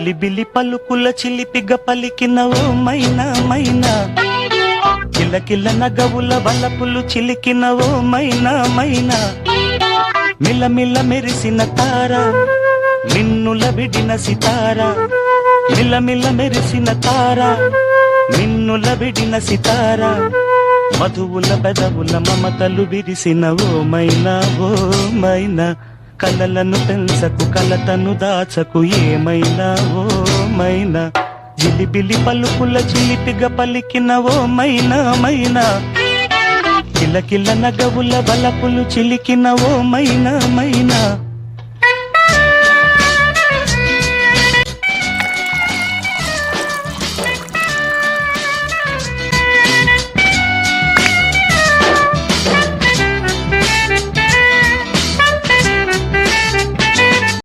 జిలిబిలి పలుకుల చిలిపిగ పలికిన ఓ మైనా మైనా, కిలకిల నగవుల వలపులు చిలికిన ఓ మైనా మైనా, మిలమిల మెరిసిన తార నిన్నుల విడిన సితార, మిలమిల మెరిసిన తార నిన్నుల విడిన సితార, మధువుల పెదవుల మమతలు విరిసిన ఓ మైనా ఓ మైనా, కలలను పెంచకు కలతను దాచకు ఏమైనా ఓ మైనా, జిలిబిలి పలుకుల చిలిపిగ పలికిన ఓ మైనా మైనా, కిలకిల నగవుల బలపులు చిలికిన ఓ మైనా మైనా.